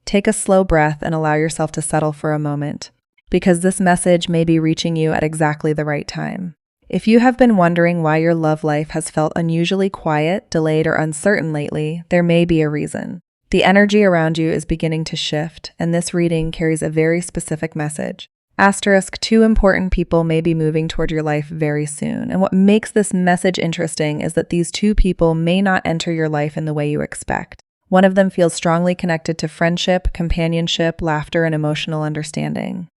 take a slow breath and allow yourself to settle for a moment, because this message may be reaching you at exactly the right time. If you have been wondering why your love life has felt unusually quiet, delayed, or uncertain lately, there may be a reason. The energy around you is beginning to shift, and this reading carries a very specific message. Asterisk, 2 important people may be moving toward your life very soon, and what makes this message interesting is that these 2 people may not enter your life in the way you expect. One of them feels strongly connected to friendship, companionship, laughter, and emotional understanding.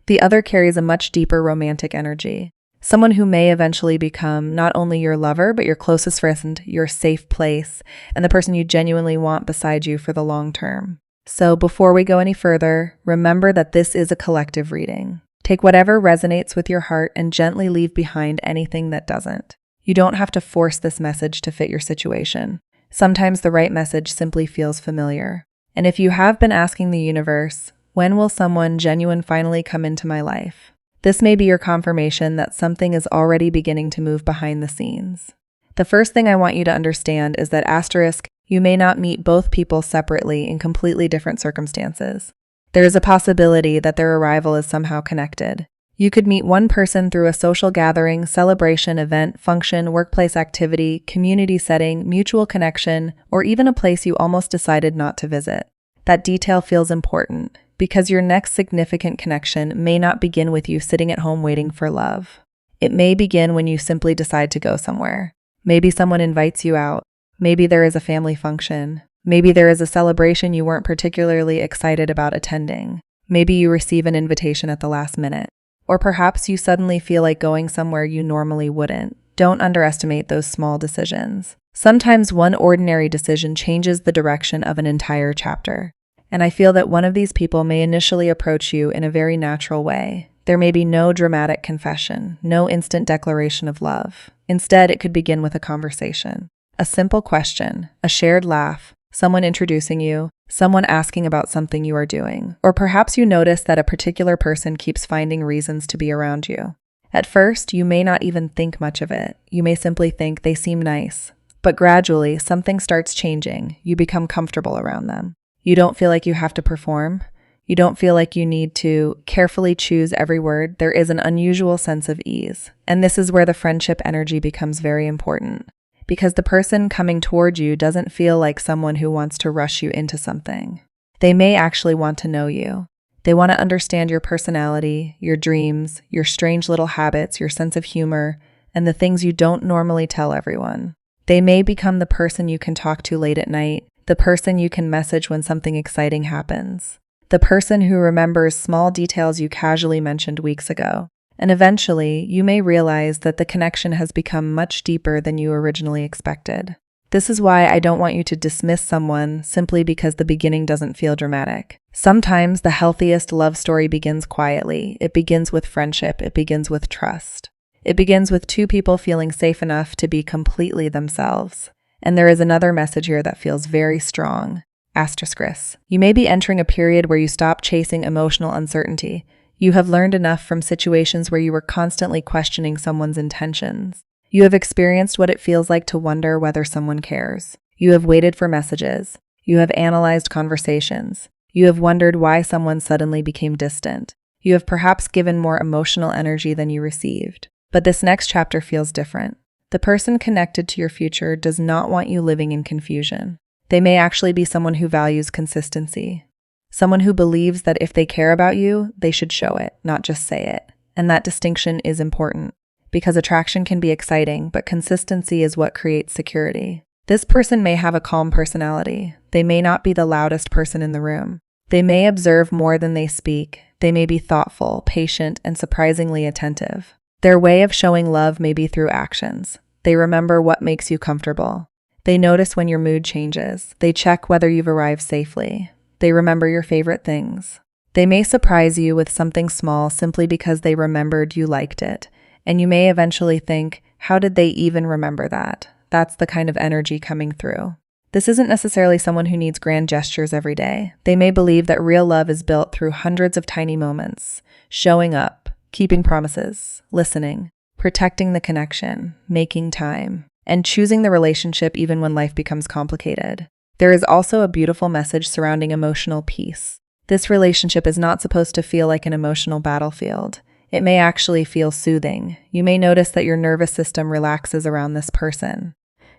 The other carries a much deeper romantic energy. Someone who may eventually become not only your lover, but your closest friend, your safe place, and the person you genuinely want beside you for the long term. So before we go any further, remember that this is a collective reading. Take whatever resonates with your heart and gently leave behind anything that doesn't. You don't have to force this message to fit your situation. Sometimes the right message simply feels familiar. And if you have been asking the universe, when will someone genuine finally come into my life? This may be your confirmation that something is already beginning to move behind the scenes. The first thing I want you to understand is that asterisk, you may not meet both people separately in completely different circumstances. There is a possibility that their arrival is somehow connected. You could meet one person through a social gathering, celebration, event, function, workplace activity, community setting, mutual connection, or even a place you almost decided not to visit. That detail feels important, because your next significant connection may not begin with you sitting at home waiting for love. It may begin when you simply decide to go somewhere. Maybe someone invites you out. Maybe there is a family function. Maybe there is a celebration you weren't particularly excited about attending. Maybe you receive an invitation at the last minute. Or perhaps you suddenly feel like going somewhere you normally wouldn't. Don't underestimate those small decisions. Sometimes one ordinary decision changes the direction of an entire chapter. And I feel that one of these people may initially approach you in a very natural way. There may be no dramatic confession, no instant declaration of love. Instead, it could begin with a conversation. A simple question, a shared laugh, someone introducing you, someone asking about something you are doing. Or perhaps you notice that a particular person keeps finding reasons to be around you. At first, you may not even think much of it. You may simply think they seem nice. But gradually, something starts changing. You become comfortable around them. You don't feel like you have to perform. You don't feel like you need to carefully choose every word. There is an unusual sense of ease. And this is where the friendship energy becomes very important. Because the person coming toward you doesn't feel like someone who wants to rush you into something. They may actually want to know you. They want to understand your personality, your dreams, your strange little habits, your sense of humor, and the things you don't normally tell everyone. They may become the person you can talk to late at night, the person you can message when something exciting happens, the person who remembers small details you casually mentioned weeks ago. And eventually, you may realize that the connection has become much deeper than you originally expected. This is why I don't want you to dismiss someone simply because the beginning doesn't feel dramatic. Sometimes the healthiest love story begins quietly. It begins with friendship. It begins with trust. It begins with 2 people feeling safe enough to be completely themselves. And there is another message here that feels very strong. Asterisk. You may be entering a period where you stop chasing emotional uncertainty. You have learned enough from situations where you were constantly questioning someone's intentions. You have experienced what it feels like to wonder whether someone cares. You have waited for messages. You have analyzed conversations. You have wondered why someone suddenly became distant. You have perhaps given more emotional energy than you received. But this next chapter feels different. The person connected to your future does not want you living in confusion. They may actually be someone who values consistency. Someone who believes that if they care about you, they should show it, not just say it. And that distinction is important, because attraction can be exciting, but consistency is what creates security. This person may have a calm personality. They may not be the loudest person in the room. They may observe more than they speak. They may be thoughtful, patient, and surprisingly attentive. Their way of showing love may be through actions. They remember what makes you comfortable. They notice when your mood changes. They check whether you've arrived safely. They remember your favorite things. They may surprise you with something small simply because they remembered you liked it. And you may eventually think, how did they even remember that? That's the kind of energy coming through. This isn't necessarily someone who needs grand gestures every day. They may believe that real love is built through hundreds of tiny moments, showing up, keeping promises, listening, protecting the connection, making time, and choosing the relationship even when life becomes complicated. There is also a beautiful message surrounding emotional peace. This relationship is not supposed to feel like an emotional battlefield. It may actually feel soothing. You may notice that your nervous system relaxes around this person.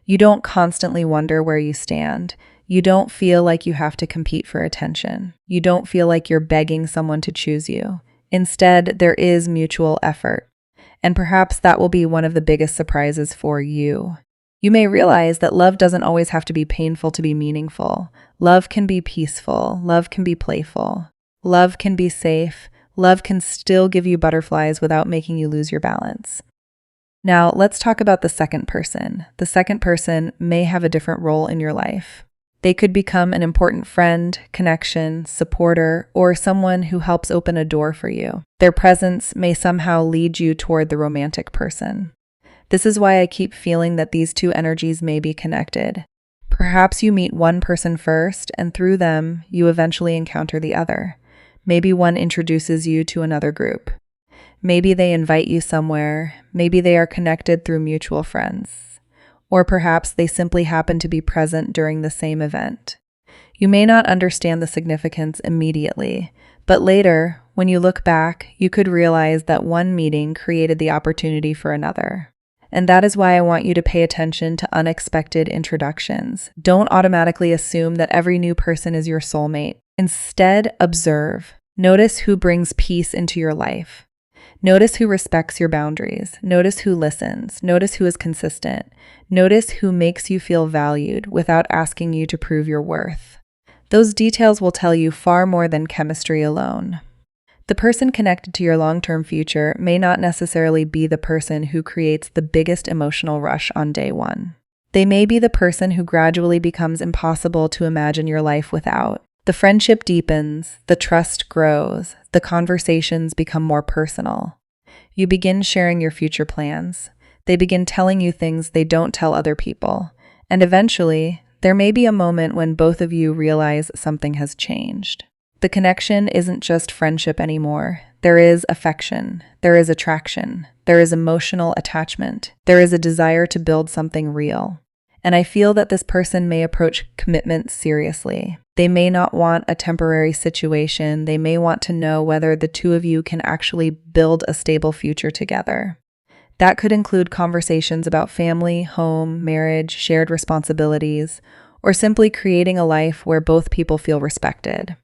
You don't constantly wonder where you stand. You don't feel like you have to compete for attention. You don't feel like you're begging someone to choose you. Instead, there is mutual effort. And perhaps that will be one of the biggest surprises for you. You may realize that love doesn't always have to be painful to be meaningful. Love can be peaceful. Love can be playful. Love can be safe. Love can still give you butterflies without making you lose your balance. Now, let's talk about the second person. The second person may have a different role in your life. They could become an important friend, connection, supporter, or someone who helps open a door for you. Their presence may somehow lead you toward the romantic person. This is why I keep feeling that these two energies may be connected. Perhaps you meet one person first, and through them, you eventually encounter the other. Maybe one introduces you to another group. Maybe they invite you somewhere. Maybe they are connected through mutual friends. Or perhaps they simply happen to be present during the same event. You may not understand the significance immediately, but later, when you look back, you could realize that one meeting created the opportunity for another. And that is why I want you to pay attention to unexpected introductions. Don't automatically assume that every new person is your soulmate. Instead, observe. Notice who brings peace into your life. Notice who respects your boundaries. Notice who listens. Notice who is consistent. Notice who makes you feel valued without asking you to prove your worth. Those details will tell you far more than chemistry alone. The person connected to your long-term future may not necessarily be the person who creates the biggest emotional rush on day one. They may be the person who gradually becomes impossible to imagine your life without. The friendship deepens, the trust grows, the conversations become more personal. You begin sharing your future plans. They begin telling you things they don't tell other people. And eventually, there may be a moment when both of you realize something has changed. The connection isn't just friendship anymore. There is affection. There is attraction. There is emotional attachment. There is a desire to build something real. And I feel that this person may approach commitment seriously. They may not want a temporary situation. They may want to know whether the two of you can actually build a stable future together. That could include conversations about family, home, marriage, shared responsibilities, or simply creating a life where both people feel respected.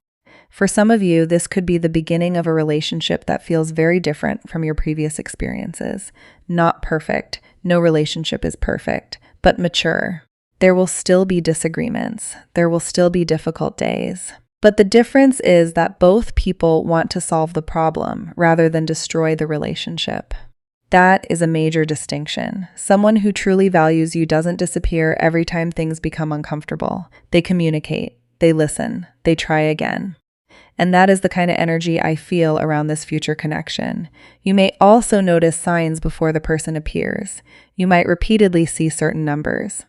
For some of you, this could be the beginning of a relationship that feels very different from your previous experiences. Not perfect. No relationship is perfect, but mature. There will still be disagreements. There will still be difficult days. But the difference is that both people want to solve the problem rather than destroy the relationship. That is a major distinction. Someone who truly values you doesn't disappear every time things become uncomfortable. They communicate. They listen. They try again. And that is the kind of energy I feel around this future connection. You may also notice signs before the person appears. You might repeatedly see certain numbers.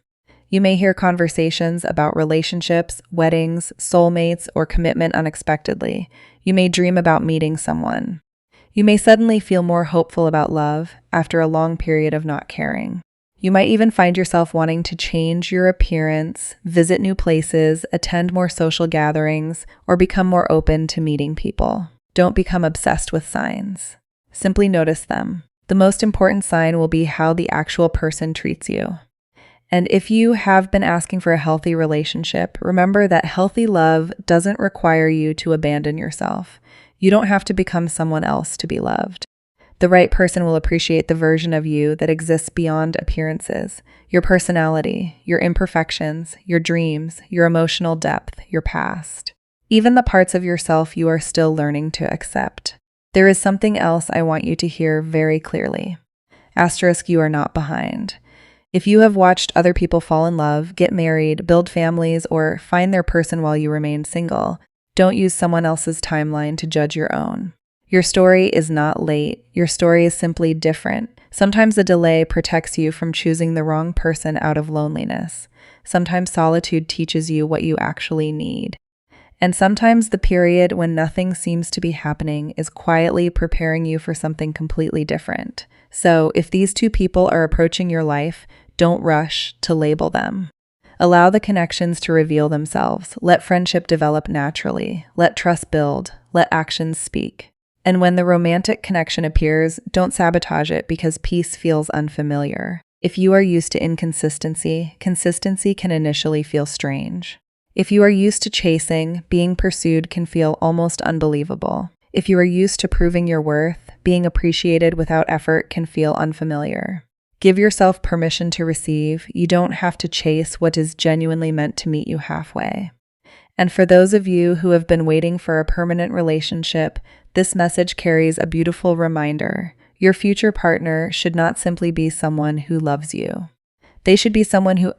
You may hear conversations about relationships, weddings, soulmates, or commitment unexpectedly. You may dream about meeting someone. You may suddenly feel more hopeful about love after a long period of not caring. You might even find yourself wanting to change your appearance, visit new places, attend more social gatherings, or become more open to meeting people. Don't become obsessed with signs. Simply notice them. The most important sign will be how the actual person treats you. And if you have been asking for a healthy relationship, remember that healthy love doesn't require you to abandon yourself. You don't have to become someone else to be loved. The right person will appreciate the version of you that exists beyond appearances, your personality, your imperfections, your dreams, your emotional depth, your past. Even the parts of yourself you are still learning to accept. There is something else I want you to hear very clearly. Asterisk, you are not behind. If you have watched other people fall in love, get married, build families, or find their person while you remain single, don't use someone else's timeline to judge your own. Your story is not late. Your story is simply different. Sometimes the delay protects you from choosing the wrong person out of loneliness. Sometimes solitude teaches you what you actually need. And sometimes the period when nothing seems to be happening is quietly preparing you for something completely different. So if these two people are approaching your life, don't rush to label them. Allow the connections to reveal themselves. Let friendship develop naturally. Let trust build. Let actions speak. And when the romantic connection appears, don't sabotage it because peace feels unfamiliar. If you are used to inconsistency, consistency can initially feel strange. If you are used to chasing, being pursued can feel almost unbelievable. If you are used to proving your worth, being appreciated without effort can feel unfamiliar. Give yourself permission to receive. You don't have to chase what is genuinely meant to meet you halfway. And for those of you who have been waiting for a permanent relationship, this message carries a beautiful reminder. Your future partner should not simply be someone who loves you. They should be someone who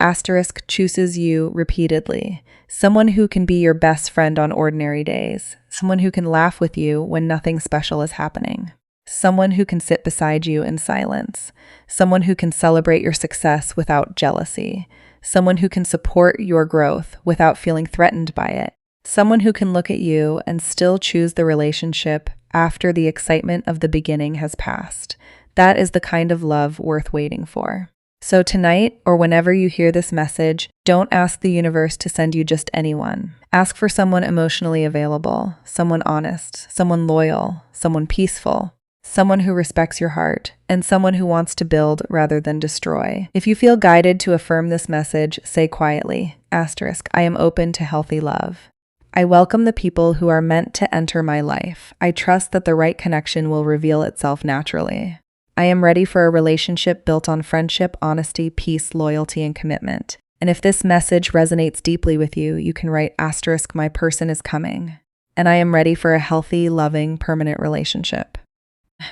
chooses you repeatedly, someone who can be your best friend on ordinary days, someone who can laugh with you when nothing special is happening, someone who can sit beside you in silence, someone who can celebrate your success without jealousy, someone who can support your growth without feeling threatened by it, someone who can look at you and still choose the relationship after the excitement of the beginning has passed. That is the kind of love worth waiting for. So tonight, or whenever you hear this message, don't ask the universe to send you just anyone. Ask for someone emotionally available, someone honest, someone loyal, someone peaceful, someone who respects your heart, and someone who wants to build rather than destroy. If you feel guided to affirm this message, say quietly, I am open to healthy love. I welcome the people who are meant to enter my life. I trust that the right connection will reveal itself naturally. I am ready for a relationship built on friendship, honesty, peace, loyalty, and commitment. And if this message resonates deeply with you, you can write my person is coming. And I am ready for a healthy, loving, permanent relationship.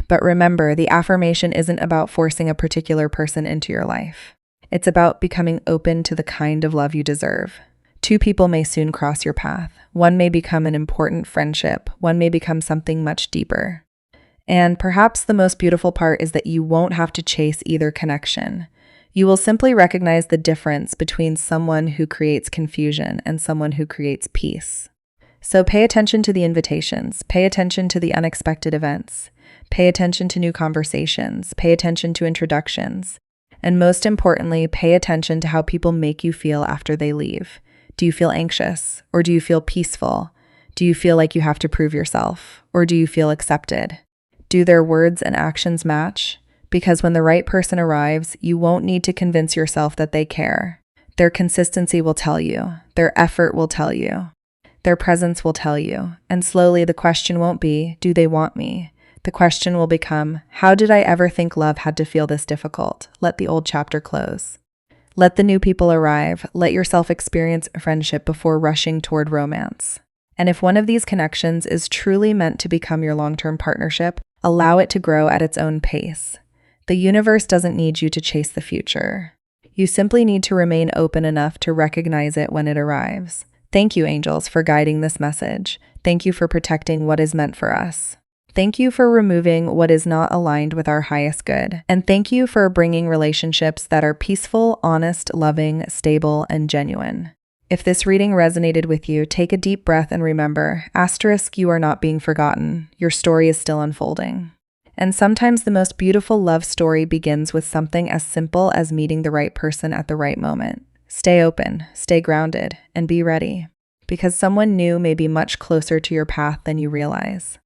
But remember, the affirmation isn't about forcing a particular person into your life. It's about becoming open to the kind of love you deserve. Two people may soon cross your path. One may become an important friendship. One may become something much deeper. And perhaps the most beautiful part is that you won't have to chase either connection. You will simply recognize the difference between someone who creates confusion and someone who creates peace. So pay attention to the invitations. Pay attention to the unexpected events. Pay attention to new conversations. Pay attention to introductions. And most importantly, pay attention to how people make you feel after they leave. Do you feel anxious? Or do you feel peaceful? Do you feel like you have to prove yourself? Or do you feel accepted? Do their words and actions match? Because when the right person arrives, you won't need to convince yourself that they care. Their consistency will tell you. Their effort will tell you. Their presence will tell you. And slowly the question won't be, do they want me? The question will become, how did I ever think love had to feel this difficult? Let the old chapter close. Let the new people arrive. Let yourself experience friendship before rushing toward romance. And if one of these connections is truly meant to become your long-term partnership, allow it to grow at its own pace. The universe doesn't need you to chase the future. You simply need to remain open enough to recognize it when it arrives. Thank you, angels, for guiding this message. Thank you for protecting what is meant for us. Thank you for removing what is not aligned with our highest good. And thank you for bringing relationships that are peaceful, honest, loving, stable, and genuine. If this reading resonated with you, take a deep breath and remember, you are not being forgotten. Your story is still unfolding. And sometimes the most beautiful love story begins with something as simple as meeting the right person at the right moment. Stay open, stay grounded, and be ready. Because someone new may be much closer to your path than you realize.